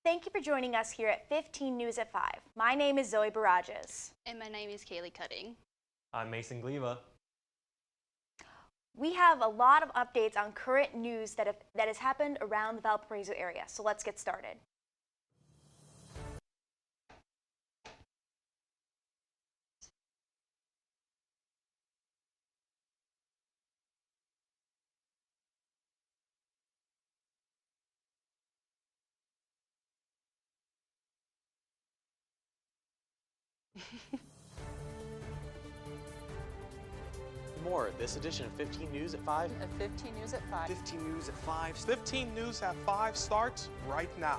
Thank you for joining us here at 15 News at 5. My name is Zoe Barajaz. And my name is Kaylee Cutting. I'm Mason Gleva. We have a lot of updates on current news that has happened around the Valparaiso area, so let's get started. More this edition of 15 News at 5. At 15 News at 5. 15 News at 5. 15 News at 5 starts right now.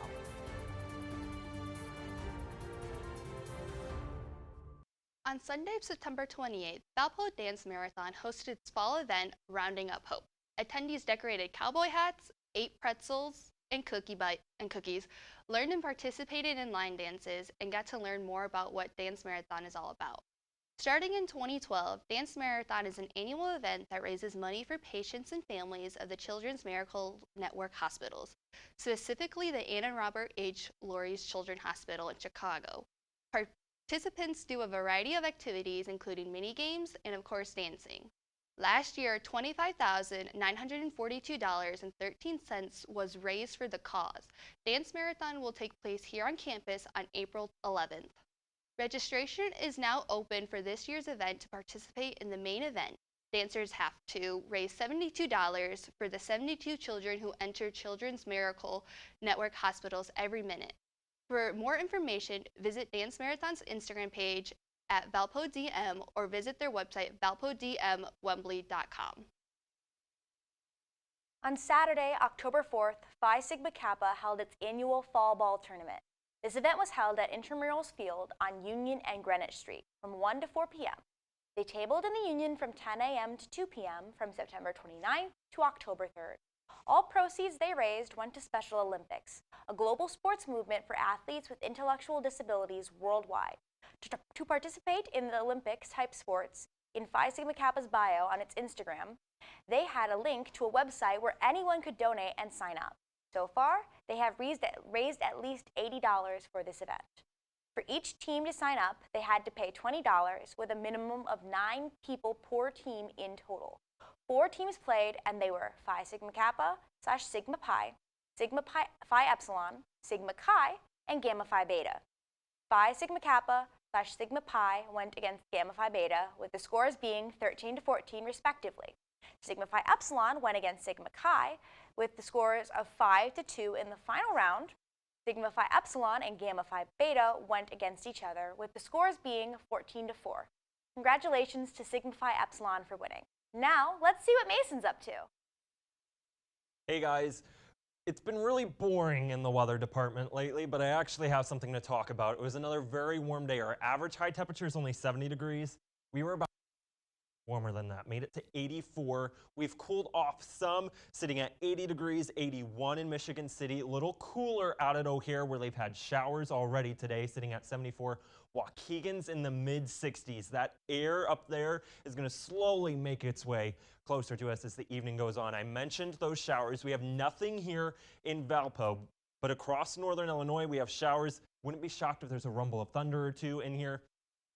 On Sunday, September 28th, Valpo Dance Marathon hosted its fall event, Rounding Up Hope. Attendees decorated cowboy hats, ate pretzels and cookies, learned and participated in line dances, and got to learn more about what Dance Marathon is all about. Starting in 2012, Dance Marathon is an annual event that raises money for patients and families of the Children's Miracle Network hospitals, specifically the Ann and Robert H. Lurie's Children's Hospital in Chicago. Participants do a variety of activities, including mini games and, of course, dancing. Last year, $25,942.13 was raised for the cause. Dance Marathon will take place here on campus on April 11th. Registration is now open for this year's event. To participate in the main event, dancers have to raise $72 for the 72 children who enter Children's Miracle Network hospitals every minute. For more information, visit Dance Marathon's Instagram page at ValpoDM or visit their website, valpodmwembley.com. On Saturday, October 4th, Phi Sigma Kappa held its annual Fall Ball Tournament. This event was held at Intramurals Field on Union and Greenwich Street from 1 to 4 p.m. They tabled in the Union from 10 a.m. to 2 p.m. from September 29th to October 3rd. All proceeds they raised went to Special Olympics, a global sports movement for athletes with intellectual disabilities worldwide. To participate in the Olympics-type sports, in Phi Sigma Kappa's bio on its Instagram, they had a link to a website where anyone could donate and sign up. So far, they have raised at least $80 for this event. For each team to sign up, they had to pay $20 with a minimum of 9 people per team in total. 4 teams played, and they were Phi Sigma Kappa / Sigma Pi, Phi Epsilon, Sigma Chi, and Gamma Phi Beta. Phi Sigma Kappa / Sigma Pi went against Gamma Phi Beta, with the scores being 13 to 14 respectively. Sigma Phi Epsilon went against Sigma Chi, with the scores of 5 to 2 in the final round. Sigma Phi Epsilon and Gamma Phi Beta went against each other, with the scores being 14 to 4. Congratulations to Sigma Phi Epsilon for winning. Now, let's see what Mason's up to. Hey guys, it's been really boring in the weather department lately, but I actually have something to talk about. It was another very warm day. Our average high temperature is only 70 degrees. We were about warmer than that, made it to 84. We've cooled off some, sitting at 80 degrees, 81 in Michigan City. A little cooler out at O'Hare, where they've had showers already today, sitting at 74. Waukegan's in the mid-60s. That air up there is going to slowly make its way closer to us as the evening goes on. I mentioned those showers. We have nothing here in Valpo, but across northern Illinois, we have showers. Wouldn't be shocked if there's a rumble of thunder or two in here.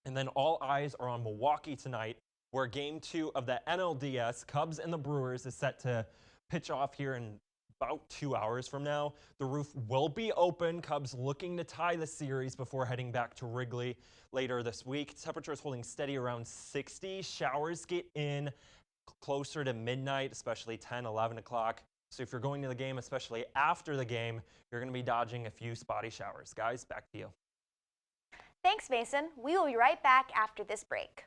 And then all eyes are on Milwaukee tonight, where Game 2 of the NLDS, Cubs and the Brewers, is set to pitch off here in about 2 hours from now. The roof will be open. Cubs looking to tie the series before heading back to Wrigley later this week. Temperature is holding steady around 60. Showers get in closer to midnight, especially 10, 11 o'clock. So if you're going to the game, especially after the game, you're going to be dodging a few spotty showers. Guys, back to you. Thanks, Mason. We will be right back after this break.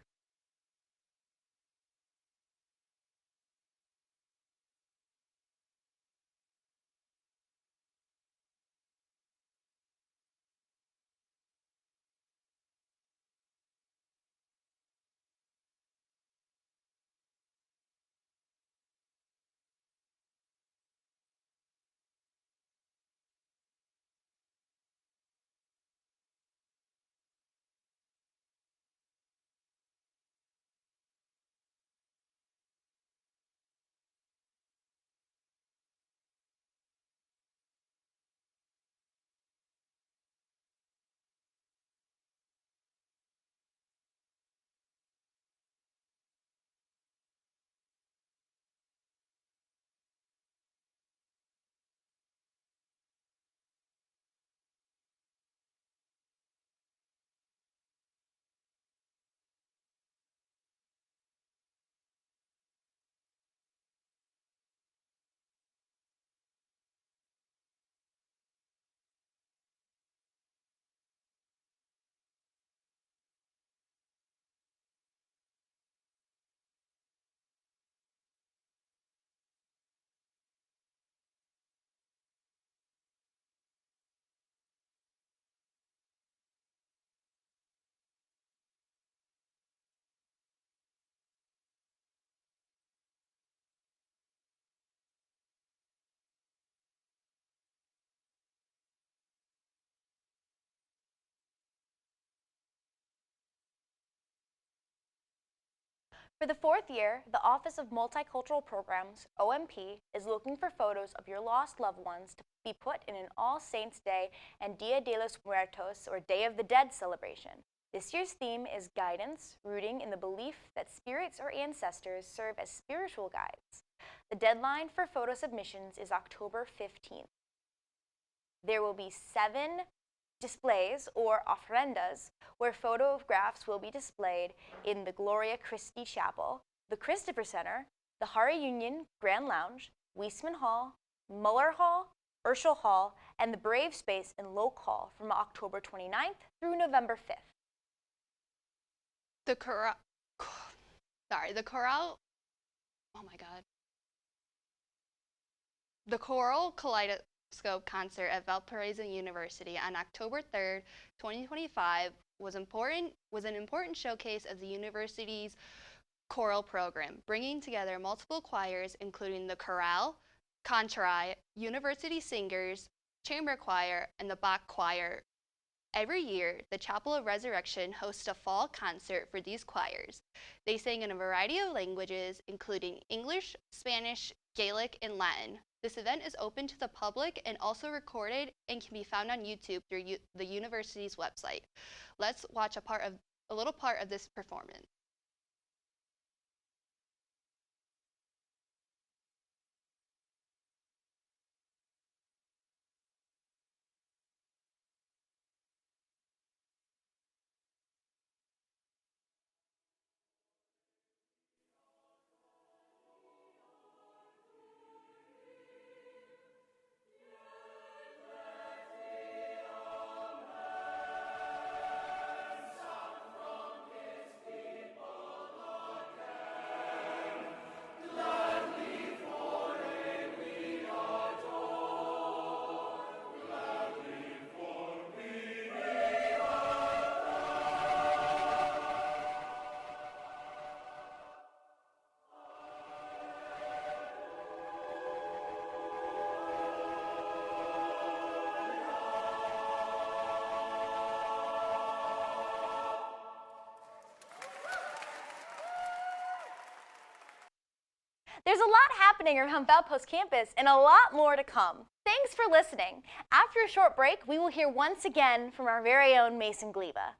For the 4th year, the Office of Multicultural Programs, OMP, is looking for photos of your lost loved ones to be put in an All Saints Day and Dia de los Muertos, or Day of the Dead celebration. This year's theme is guidance, rooting in the belief that spirits or ancestors serve as spiritual guides. The deadline for photo submissions is October 15th. There will be 7 displays, or ofrendas, where photographs will be displayed in the Gloria Christi Chapel, the Christopher Center, the Hari Union Grand Lounge, Weisman Hall, Muller Hall, Urschel Hall, and the Brave Space in Loke Hall from October 29th through November 5th. The chorale, oh my god. The Choral Kaleidoscope concert at Valparaiso University on October 3rd, 2025 was an important showcase of the university's choral program, bringing together multiple choirs including the chorale, contrai, university singers, chamber choir, and the Bach choir. Every year, the Chapel of Resurrection hosts a fall concert for these choirs. They sing in a variety of languages, including English, Spanish, Gaelic, and Latin. This event is open to the public and also recorded and can be found on YouTube through the university's website. Let's watch a little part of this performance. There's a lot happening around Valpo's campus and a lot more to come. Thanks for listening. After a short break, we will hear once again from our very own Mason Gleva.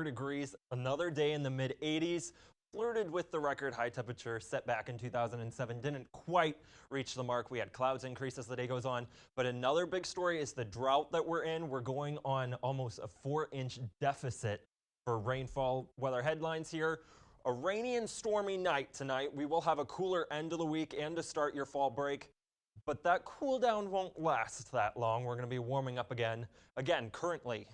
Degrees, another day in the mid-80s, flirted with the record high temperature set back in 2007, didn't quite reach the mark. We had clouds increase as the day goes on, but another big story is the drought that we're in. We're going on almost a 4-inch deficit for rainfall. Weather headlines here: a rainy and stormy night tonight. We will have a cooler end of the week and to start your fall break, but that cool down won't last that long. We're going to be warming up again. Currently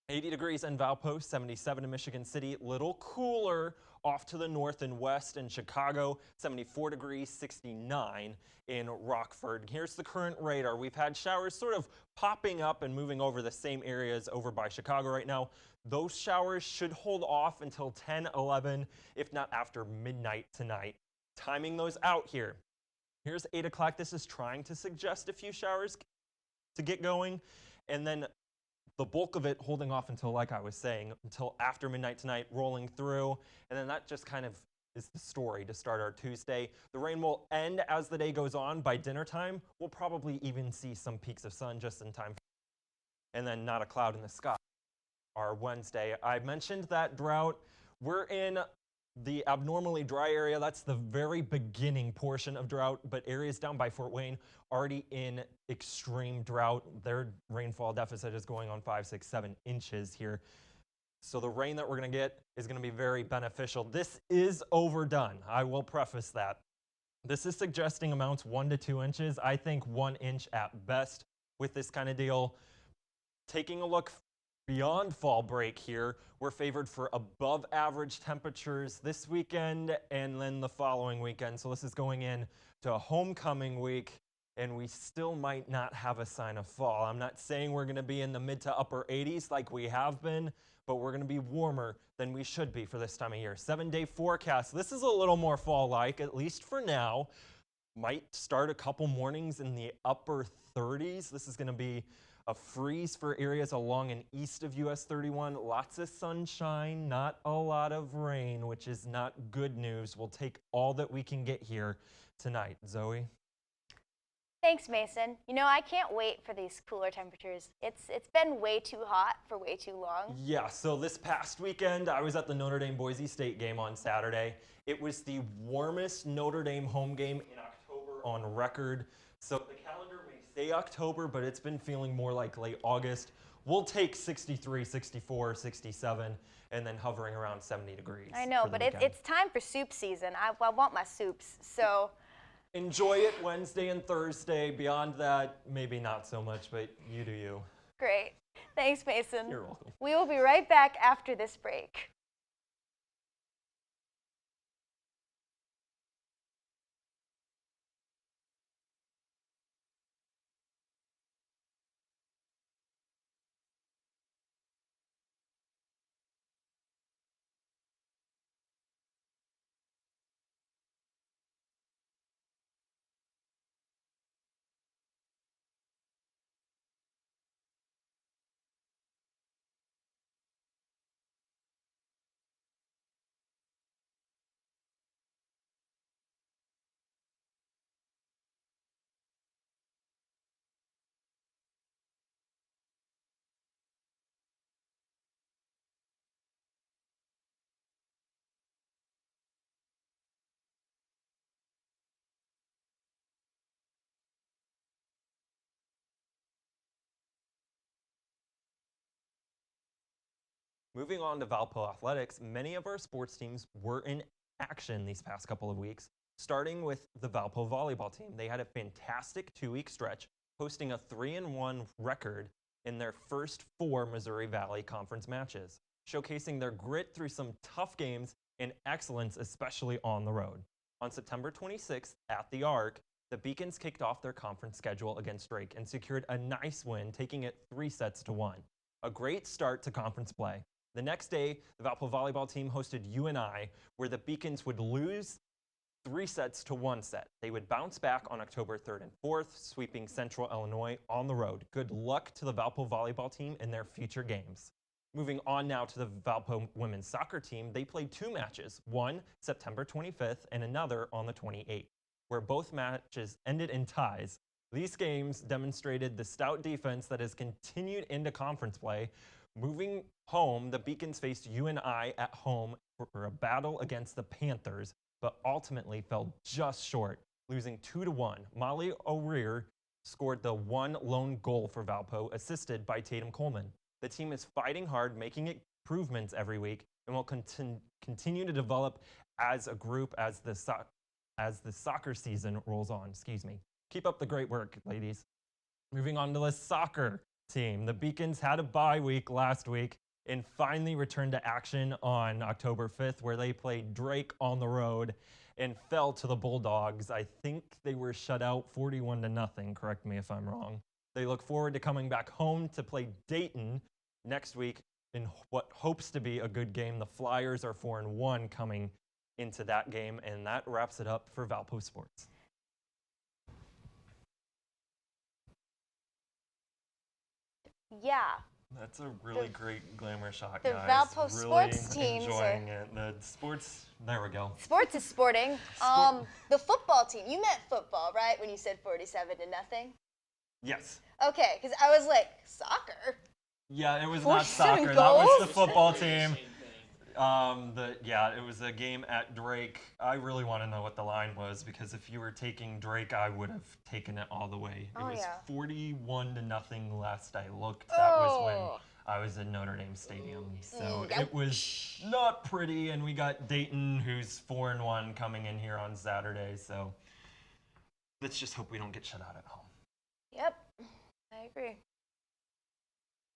80 degrees in Valpo, 77 in Michigan City, little cooler off to the north and west in Chicago, 74 degrees, 69 in Rockford. Here's the current radar. We've had showers sort of popping up and moving over the same areas over by Chicago right now. Those showers should hold off until 10, 11, if not after midnight tonight. Timing those out here. Here's 8 o'clock. This is trying to suggest a few showers to get going, and then the bulk of it holding off until, like I was saying, until after midnight tonight, rolling through. And then that just kind of is the story to start our Tuesday. The rain will end as the day goes on. By dinner time, we'll probably even see some peaks of sun just in time. And then not a cloud in the sky. Our Wednesday, I mentioned that drought. We're in the abnormally dry area. That's the very beginning portion of drought, but areas down by Fort Wayne already in extreme drought. Their rainfall deficit is going on 5, 6, 7 inches here. So the rain that we're going to get is going to be very beneficial. This is overdone. I will preface that. This is suggesting amounts 1 to 2 inches. I think 1 inch at best with this kind of deal. Taking a look beyond fall break here, we're favored for above average temperatures this weekend and then the following weekend. So this is going in to homecoming week. and we still might not have a sign of fall. I'm not saying we're going to be in the mid to upper 80s like we have been, but we're going to be warmer than we should be for this time of year. 7-day forecast. This is a little more fall-like, at least for now. Might start a couple mornings in the upper 30s. This is going to be a freeze for areas along and east of US 31. Lots of sunshine, not a lot of rain, which is not good news. We'll take all that we can get here tonight. Zoe? Thanks, Mason. You know, I can't wait for these cooler temperatures. It's been way too hot for way too long. Yeah, so this past weekend, I was at the Notre Dame-Boise State game on Saturday. It was the warmest Notre Dame home game in October on record. So the calendar may say October, but it's been feeling more like late August. We'll take 63, 64, 67, and then hovering around 70 degrees. I know, but it's time for soup season. I want my soups, so. Enjoy it Wednesday and Thursday. Beyond that, maybe not so much, but you do you. Great. Thanks, Mason. You're welcome. We will be right back after this break. Moving on to Valpo athletics, many of our sports teams were in action these past couple of weeks, starting with the Valpo volleyball team. They had a fantastic 2-week stretch, posting a 3-1 record in their first 4 Missouri Valley Conference matches, showcasing their grit through some tough games and excellence, especially on the road. On September 26th at the Arc, the Beacons kicked off their conference schedule against Drake and secured a nice win, taking it 3-1. A great start to conference play. The next day, the Valpo volleyball team hosted UNI, where the Beacons would lose 3-1 set. They would bounce back on October 3rd and 4th, sweeping Central Illinois on the road. Good luck to the Valpo volleyball team in their future games. Moving on now to the Valpo women's soccer team, they played 2 matches, one September 25th and another on the 28th, where both matches ended in ties. These games demonstrated the stout defense that has continued into conference play. Moving home, the Beacons faced UNI at home for a battle against the Panthers, but ultimately fell just short, losing 2-1. Molly O'Rear scored the one lone goal for Valpo, assisted by Tatum Coleman. The team is fighting hard, making improvements every week, and will continue to develop as a group as the soccer season rolls on. Keep up the great work, ladies. Moving on to the soccer team. The Beacons had a bye week last week and finally returned to action on October 5th, where they played Drake on the road and fell to the Bulldogs. I think they were shut out 41-0. Correct me if I'm wrong. They look forward to coming back home to play Dayton next week in what hopes to be a good game. The Flyers are 4-1 coming into that game, and that wraps it up for Valpo Sports. Yeah. That's a really great glamour shot, the guys. Valpo really sports teams enjoying it. The sports, there we go. Sports is sporting. The football team. You meant football, right? When you said 47-0. Yes. Okay, because I was like, soccer. Yeah, it was 47 not soccer. That goals? was the football team. It was a game at Drake. I really want to know what the line was, because if you were taking Drake, I would have taken it all the way. It was 41-0 last I looked. That was when I was in Notre Dame Stadium. So it was not pretty, and we got Dayton, who's 4-1, coming in here on Saturday. So let's just hope we don't get shut out at home. Yep, I agree.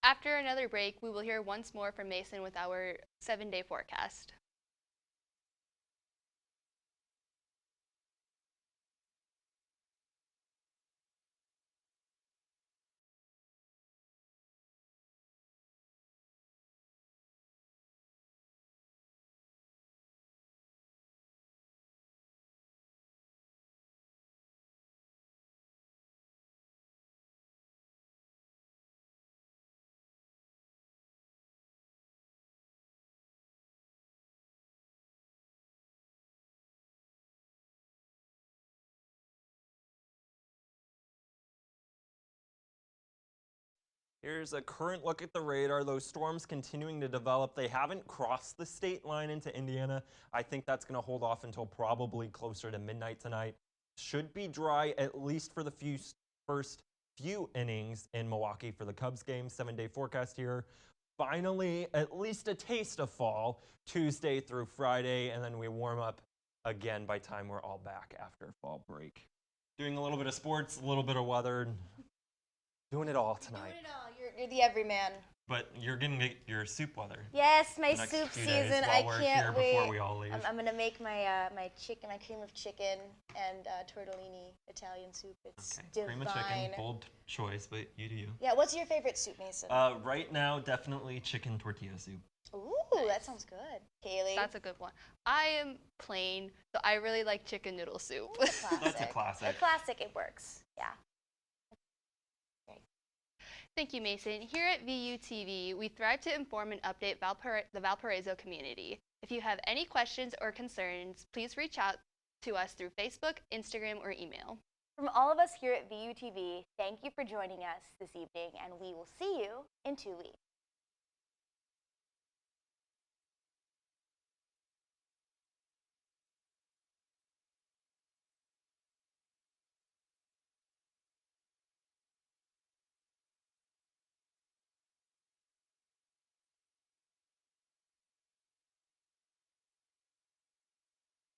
After another break, we will hear once more from Mason with our 7-day forecast. Here's a current look at the radar. Those storms continuing to develop. They haven't crossed the state line into Indiana. I think that's going to hold off until probably closer to midnight tonight. Should be dry at least for the first few innings in Milwaukee for the Cubs game. 7-day forecast here. Finally, at least a taste of fall Tuesday through Friday, and then we warm up again by time we're all back after fall break. Doing a little bit of sports, a little bit of weather. Doing it all tonight. Doing it all. You're the everyman. But you're going to get your soup weather. Yes, my the next soup few days season. while I we're can't here wait. before we all leave. I'm gonna make my my cream of chicken and tortellini Italian soup. It's divine. Cream of chicken, bold choice, but you do you. Yeah. What's your favorite soup, Mason? Right now, definitely chicken tortilla soup. Ooh, that sounds good. Kaylee. That's a good one. I am plain, so I really like chicken noodle soup. That's a classic. That's a classic. A classic. It works. Yeah. Thank you, Mason. Here at VUTV, we thrive to inform and update the Valparaiso community. If you have any questions or concerns, please reach out to us through Facebook, Instagram, or email. From all of us here at VUTV, thank you for joining us this evening, and we will see you in 2 weeks.